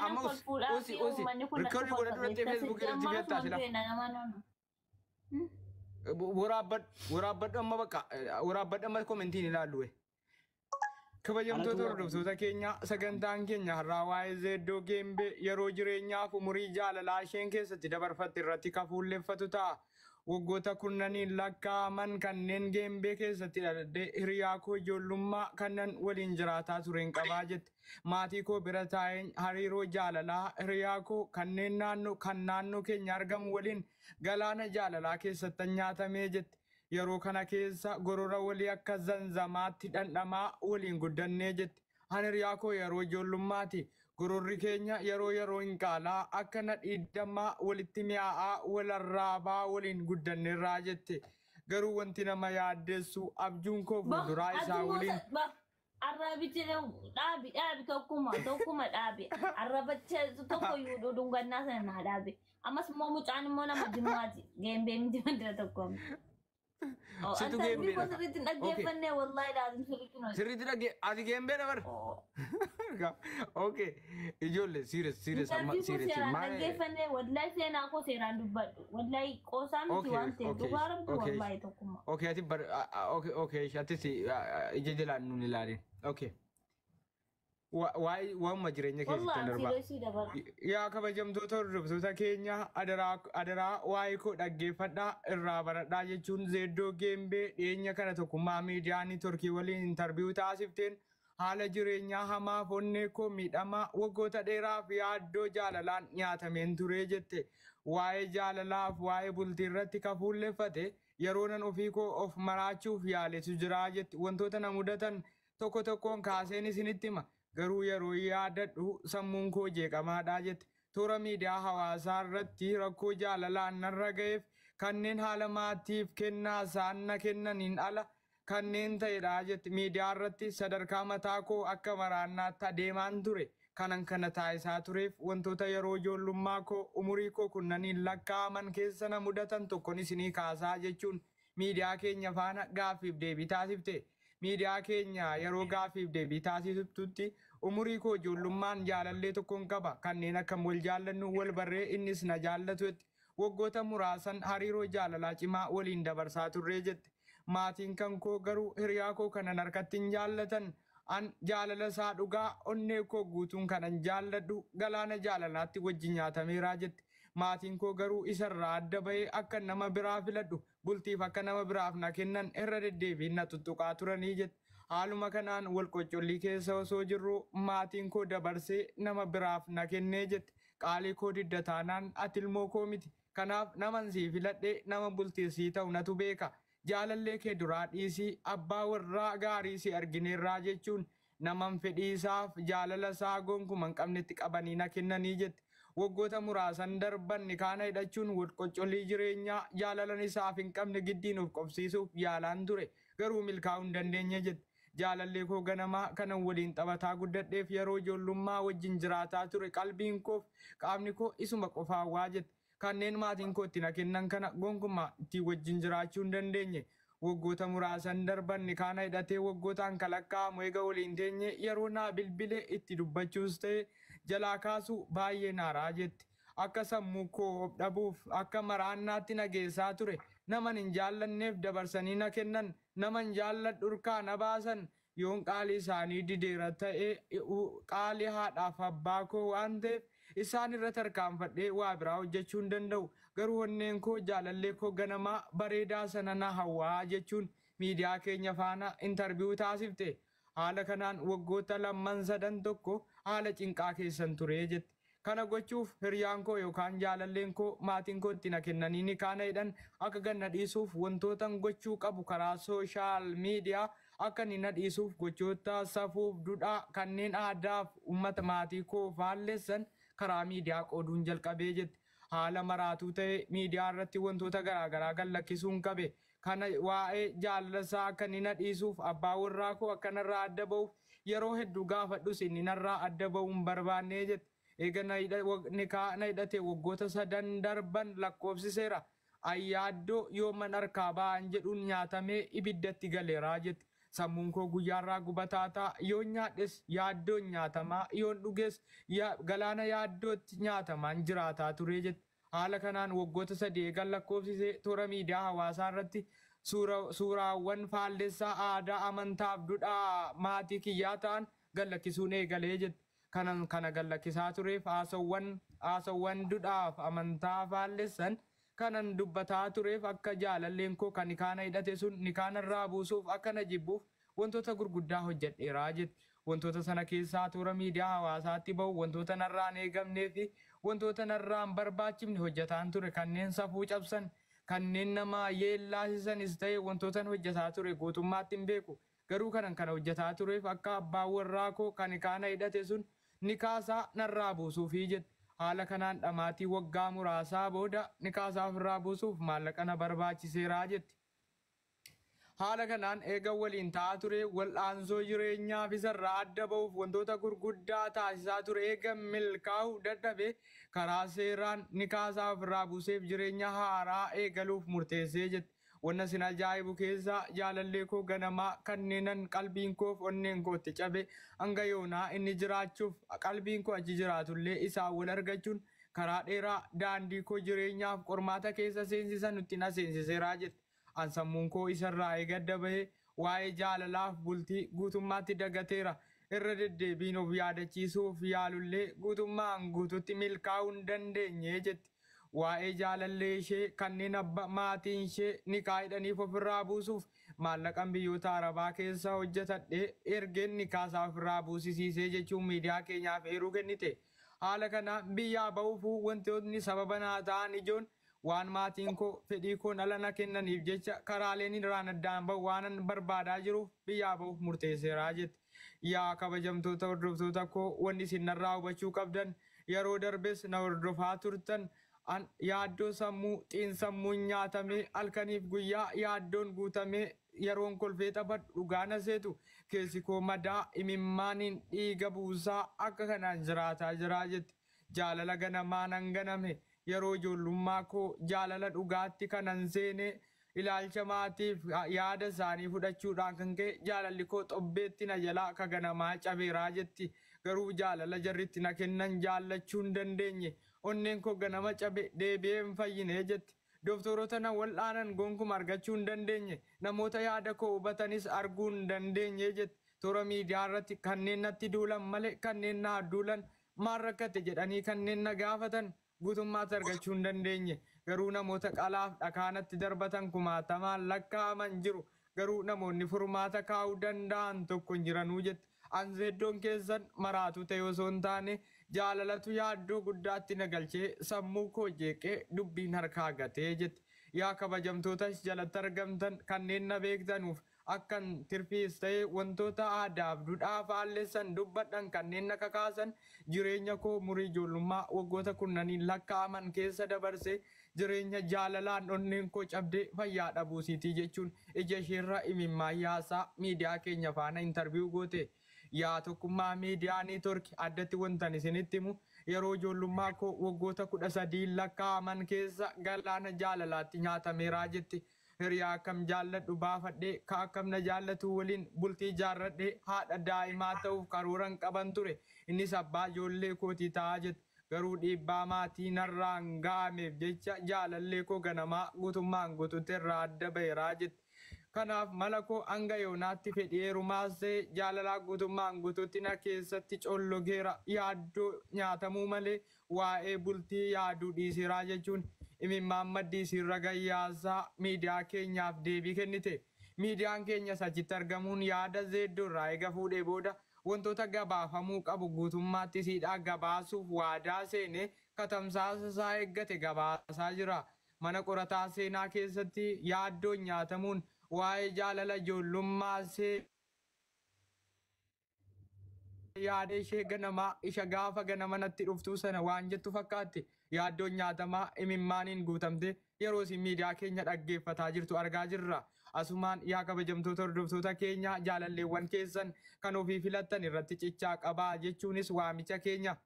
amma usi record godhadhu irratti Facebook irratti beektaa sila waraabadhu amma bakka waraabadhu amma commentiin ilaallu kabajamtoota hordoftoota keenya sagantaan keenya har'aa waa'ee zeeddoo geembee yeroo jireenyaaf umurii jaalalaa isheen keessatti dabarfatte irratti kafuulleeffatu ta'a. Waggoota kurnaniin lakkaaman kanneen geembee keessatti dhaladhee hiriyaa koo ijoollummaa kanneen waliin jiraataa tureen qabaa jette. Maatii koo bira taa'een hariiroo jaalalaa hiriyaa koo kanneen naannoo keenya argamu waliin galaana jaalalaa keessatti nyaatamee jette. Yeroo kana keessa gorora walii akka zanzamaatti dhandhamaa waliin guddannee jette. Hiriyaa koo yeroo ijoollummaati. Gororri keenya yeroo hin qaalaa akka nadhiidhamaa walitti mi'aa'aa walarraabaa waliin guddanneerraa jette. Garuu wanti nama yaaddeessu abjuun koo fuulduraa isaa waliin. Arrabichi dhaabi tokkuma dhaabi. Arrabicha tokko yuudhu dhungannaa sana dhaabi. Ammas immoo mucaan immoo nama jimmaati. Geembee miti mandira tokkoom. Situ geembee dha. Sirriitti dhaggeeffannee wallahi laazim sirriitti nuyi. Sirriitti ati geembee dha bar. Okay. Ijoollee serious amma serious. Dhaggeeffannee wallahi seenaa koo seeraan dubbadhu. Wallahi qoosaa miti waan ta'eef dhugaaramtu wallahi tokkuma. Okay ati bar okay atis ija jalaan nuun ilaalin. Okay. Waa'uma jireenya keessatti darba. Yaa kabajamtoota hordoftoota keenya adaraa waa'ee koo dhaggeeffadhaa irraa baradhaa jechuun zeeddoo geembee dhiyeenya kana tokkummaa miidiyaa neetworkii waliin intarviyuu taasifteen haala jireenyaa hamaa onnee koo miidhamaa waggoota dheeraaf yaaddoo jaalalaan nyaatameen turee jette. Waa'ee jaalalaaf waa'ee bultii irratti kafuulleeffate yeroo nan ofii koo of maraachuuf yaaletu jiraa jette. Wantoota na mudatan tokkoon kaaseen isinitti hima. Garuu yeroo yaadadhu sammuun koo jeeqamaadhaa jette. Toora miidiyaa hawaasaa irratti rakkoo jaalalaan narra ga'eef kanneen haala maatiif kennaa isaan na kennaniin ala kanneen ta'edhaa jette. Miidiyaa irratti sadarkaa mataa koo akka maraannaatti adeemaan ture. Kanan kana taasisaa tureef wantoota yeroo ijoollummaa koo umurii koo kurnaniin lakkaa'aman keessa na mudatan tokkon isinii kaasaa jechuun miidiyaa keenya faana gaaffiif deebii taasifte. Miidiyaa keenya yeroo gaaffiif deebii taasiftutti umurii koo ijoollummaan jaalallee tokkoon qaba. Kanneen akkam wal jaallannu wal barree innis na jaallatutti waggoota muraasan hariiroo jaalalaa cimaa waliin dabarsaa turree jette. Maatiin kan koo garuu hiriyaa koo kanan harkatti hin jaallatan. An jaalala isaa dhugaa onnee koo guutuun kanan jaalladhu galaana jaalalaatti wajjin nyaatameeraa jette. Maatiin koo garuu isarraa adda bahee akka nama biraa filadhu bultiif akka nama biraaf na kennan irra deddeebiin na tuttuqaa turanii jette. Haaluma kanaan wal qoccollii keessa osoo jirru maatiin koo dabarsee nama biraaf na kennee jette. Qaalii koo didda taanaan ati ilmoo koo miti. Kanaaf naman sii filadhee nama bultiisii ta'u natu beeka. Jaalallee kee duraa dhiisii abbaa warraa gaarii si argineerraa jechuun naman fedhiisaaf jaalala isaa gonkuman qabnetti qabanii na kennanii jette. Waggoota muraasan darban kaana hidhachuun wal qoccollii jireenyaa jaalalan isaaf hin qabne giddiin of qobsiisuuf yaalaan ture. Garuu milkaa'uu hin dandeenye jette. Jaalallee koo ganamaa kanan waliin taphataa guddadheef yeroo ijoollummaa wajjin jiraataa ture qalbiin koof qaamni koo isuma qofaawwaa jette. Kanneen maatiin koo itti na kennan kana gonkumaa itti wajjin jiraachuu hin dandeenye. Waggoota muraasan darban kaana hidhatee waggootaan kalakkaa'amu eega waliin teenye yeroo naa bilbilee itti dubbachuus ta'e jalaa kaasuu baay'ee naaraa jette. Akka sammuu koo dhabuuf akka maraannaatti na geessaa ture. Naman hin jaallanneef dabarsanii na kennan. Naman jaalladhu dhurkaa na baasan. Yoon qaalii isaanii dideera ta'e qaalii haadhaaf abbaa koo waan ta'eef isaan irra tarkaanfadhee waa biraa hojjechuu hin danda'u. Garuu onneen koo jaalallee koo ganamaa bareedaa sana na hawwaa jechuun miidiyaa keenya faana intarviyuu taasifte. Haala kanaan waggoota 2-3 tokko haala cinqaa keessan ture jette. Kana gochuuf hiriyaan koo yookaan jaalalleen koo maatiin koo itti na kennanii ni kaana hidhan akka ganna dhiisuuf wantootan gochuu qabu karaa sooshaal miidiyaa akka ni na dhiisuuf gochoota safuuf duudhaa kanneen aadaaf uummata maatii koo faalleessan karaa miidiyaa qooduun jalqabee jette. Haala maraatuu ta'e miidiyaa irratti wantoota garaagaraa gallakkisuun qabe. Kana waa'ee jaalalasaa akka ni na dhiisuuf abbaa warraa koo akka narraa adda ba'uuf yeroo hedduu gaafadhus inni narraa adda ba'uu hin barbaannee jette. Eega na hidhate waggoota 3 darban lakkoofsiseera. Ayyaaddoo yoo man harkaa ba'an jedhuun nyaatamee ibiddatti galeeraa jette. sammuun koo guyyaarraa gubataa ta'a. Yoon nyaadhes yaaddoon nyaatamaa, yoon dhuges galaana yaaddootti nyaatamaan jiraataa ture jette. Haala kanaan waggoota 3 eegan lakkoofsisee toora miidiyaa hawaasaa irratti suuraawwan faallessaa aadaa amantaaf duudhaa maatii kiyyaa ta'an gallakkisuun eegalee jette. Kana gallakkisaa tureef haasawwan duudhaaf amantaa faallessan kanan dubbataa tureef akka jaalalleen koo kan nikaana hidhate sun nikaanarraa buusuuf akka na jibbuuf wantoota gurguddaa hojjedheeraa jette. Wantoota sana keessaa toora miidiyaa hawaasaatti bahu wantoota narraan eegamnee fi wantoota narraan barbaachifne hojjetaan ture kanneen safuu cabsan kanneen nama yeellaasisanis ta'e wantootan hojjetaa ture guutummaatti hin beeku. Garuu kana hojjetaa tureef akka abbaan warraa koo kan nikaana hidhate sun nikaasaa narraa buusuufii jette. Haala kanaan dhamaatii waggaa muraasaa booda nikaasaa ofirraa buusuuf maallaqa na barbaachiseeraa jetti. Haala kanaan eega waliin ta'aa ture wal'aansoo jireenyaaf isarraa adda ba'uuf wantoota gurguddaa taasisaa ture eega milkaa'uu dadhabe karaa seeraan nikaasaa ofirraa buuseef jireenya haaraa eegaluuf murteessee jette. Wanna sin ajaa'ibu keessaa jaalallee koo ganamaa kanneenan qalbiin koof onneen kootti cabe hanga yoonaa inni jiraachuuf qalbiin koo achi jiraatullee isaa wal argachuun karaa dheeraa daandii koo jireenyaaf qormaata keessa seensisan nutti na seensiseeraa jette. An sammuun koo isarraa eegadda bahee waa'ee jaalalaaf bultii guutummaatti dagateera. Irra deddeebiin of yaadachiisuuf yaalullee guutummaan guututti milkaa'uu hin dandeenye jetti. Waa'ee jaalallee ishee kanneen maatiin ishee nikaa hidhaniif ofirraa buusuuf maallaqan biyyoota Arabaa keessa hojjetadhee ergeen nikaasaa ofirraa buusisiisee jechuun miidiyaa keenyaaf eeruu kennite. Haala kana biyyaa ba'uuf wantootni sababa naa ta'an ijoon waan maatiin koo fedhii koo dhala na kennaniif jecha karaaleen irraan addaan bahu waanan barbaadaa jiruuf biyyaa ba'uuf murteesseeraa jette. Yaa kabajamtoota hordoftoota koo wanni isin narraa hubachuu qabdan yeroo darbes na hordofaa turtan yaaddoo sammuu xiinsammuun nyaatamee halkaniif guyyaa yaaddoon guutamee yeroon kolfee taphadhu dhugaa na seetu keessi koo madaa imimmaaniin dhiiga buusaa akka kanaan jiraataa jiraa jetti. Jaalala ganamaan hanganame yeroo ijoollummaa koo jaalala dhugaatti kanan seenee ilaalcha maatiif yaada isaanii fudhachuudhaan kan ka'e jaalalli koo xobbeetti na jalaa akka ganamaa cabeeraa jetti. Garuu jaalala jarritti na kennan jaallachuu hin dandeenye. Onneen koo ganama cabe deebi'ee hin fayyine jetti. Doktoroota na wal'aanan gonkumaa argachuu hin dandeenye. Namoota yaada koo hubatanis arguu hin dandeenye jetti. Toora miidiyaa irratti kanneen natti duulan malee kanneen na duulan maal rakkate jedhanii kanneen na gaafatan guutummaatti argachuu hin dandeenye. Garuu namoota qalaaf dhakaanatti darbatan kumaatamaan lakkaa'aman jiru. Garuu namoonni furmaata kaa'uu danda'an tokko hin jiranuu jetti. Anzeeddoon keessan maraatu ta'e osoo hin taane jaalalatu yaaddoo guddaatti na galchee sammuu koo jeeqee dubbiin harkaa gatee jetti. Yaa kabajamtootas jalatti argamtan kanneen na beektanuuf akkan tirfiis ta'e wantoota aadaaf duudhaa faallessan dubbadhan kanneen na kakaasan jireenya koo umurii ijoollummaa waggoota kurnaniin lakkaa'aman keessa dabarse jireenya jaalalaan onneen koo cabdee fayyaa dhabuusiitii jechuun ija isheerra imimmaan yaasaa miidiyaa keenya faana intarviiyuu goote. Yaa tokkummaa miidiyaa neetwork addatti wantan isinitti himu yeroo ijoollummaa koo waggoota 13 lakkaa'aman keessa galaana jaalalaatti nyaatameeraa jetti. Hiriyaa akkam jaalladhu baafadhee ka akkam na jaallatu waliin bultii jaarradhee haadha daa'imaa ta'uuf karooran qaban ture. Innis abbaa ijoollee kootii ta'aa jetti. Garuu dhiibbaa maatii narraan ga'ameef jecha jaalallee koo ganamaa guutummaan guutuutti irraa adda baheeraa jetti. Kanaaf mala koo hanga yoonaatti fedhii heerumaas ta'e jaalalaa guutummaan guutuutti na keessatti collogeera yaaddoo nyaatamuu malee waa'ee bultii yaaduu dhiiseeraa jechuun imimmaan maddii sirra gayyaasaa miidiyaa keenyaaf deebii kennite. Miidiyaan keenyas achitti argamuun yaada zeeddoo irraa eega fuudhee booda wantoota gabaafamuu qabu guutummaatti siidhaa gabaasuuf waadaa seenee katamsaasa isaa eeggate gabaasaa jira. Mana qorataa seenaa keessatti yaaddoon nyaatamuun waa'ee jaalala ijoollummaa yaada ishee ganamaa isha gaafa ganama natti dhuftuu sana waan jettu fakkaatti yaaddoon nyaatamaa imimmaaniin guutamte yeroo isin miidiyaa keenya dhaggeeffataa jirtu argaa jirra. Asumaan yaa kabajamtoota hordoftoota keenya jaalalleewwan keessan kan ofii filattan irratti cichaa qabaa jechuunis waamicha keenya.